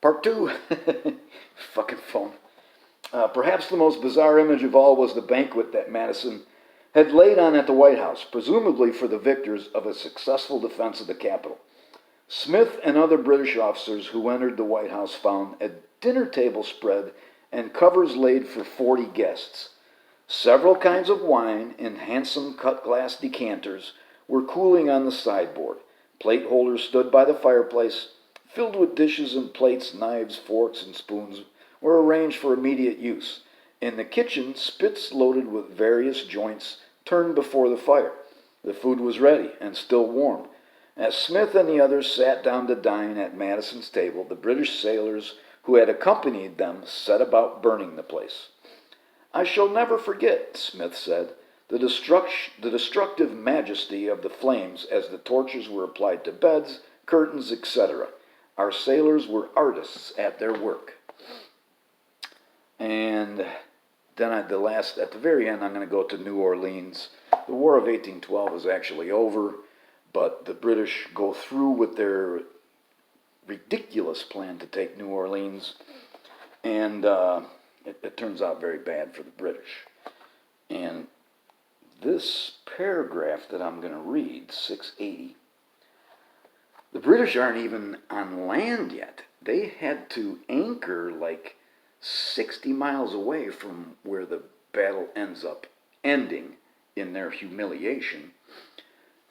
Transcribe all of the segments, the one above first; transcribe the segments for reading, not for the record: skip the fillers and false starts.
Part two. Fucking phone. Perhaps the most bizarre image of all was the banquet that Madison had laid on at the White House, presumably for the victors of a successful defense of the Capitol. Smith and other British officers who entered the White House found a dinner table spread and covers laid for 40 guests. Several kinds of wine in handsome cut glass decanters were cooling on the sideboard. Plate holders stood by the fireplace, filled with dishes and plates, knives, forks, and spoons were arranged for immediate use. In the kitchen, spits loaded with various joints turned before the fire. The food was ready and still warm. As Smith and the others sat down to dine at Madison's table, the British sailors who had accompanied them set about burning the place. "I shall never forget," Smith said, the destructive majesty of the flames as the torches were applied to beds, curtains, etc. Our sailors were artists at their work. And then at the very end, I'm going to go to New Orleans. The War of 1812 is actually over, but the British go through with their ridiculous plan to take New Orleans, and it turns out very bad for the British. And this paragraph that I'm going to read, 680, the British aren't even on land yet. They had to anchor like 60 miles away from where the battle ends up ending in their humiliation.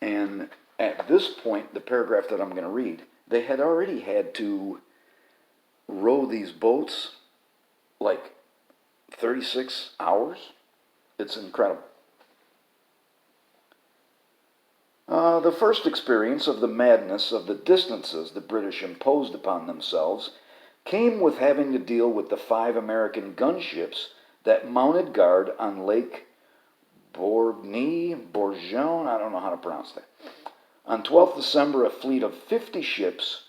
And at this point, the paragraph that I'm going to read, they had already had to row these boats like 36 hours. It's incredible. The first experience of the madness of the distances the British imposed upon themselves came with having to deal with the 5 American gunships that mounted guard on Lake Bourgogne, I don't know how to pronounce that. On 12th December, a fleet of 50 ships,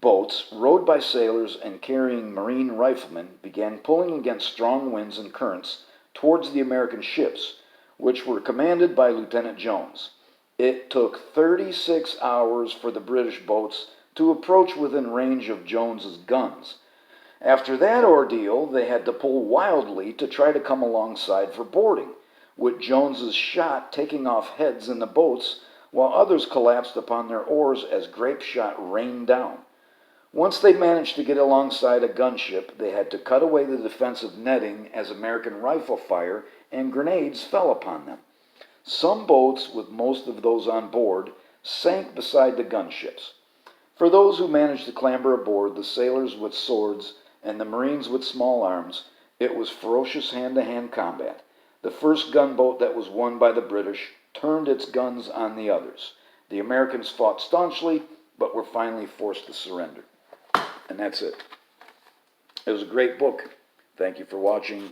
boats, rowed by sailors and carrying Marine riflemen, began pulling against strong winds and currents towards the American ships, which were commanded by Lieutenant Jones. It took 36 hours for the British boats to approach within range of Jones's guns. After that ordeal, they had to pull wildly to try to come alongside for boarding, with Jones's shot taking off heads in the boats, while others collapsed upon their oars as grape shot rained down. Once they managed to get alongside a gunship, they had to cut away the defensive netting as American rifle fire and grenades fell upon them. Some boats, with most of those on board, sank beside the gunships. For those who managed to clamber aboard, the sailors with swords and the Marines with small arms, it was ferocious hand-to-hand combat. The first gunboat that was won by the British turned its guns on the others. The Americans fought staunchly, but were finally forced to surrender. And that's it. It was a great book. Thank you for watching.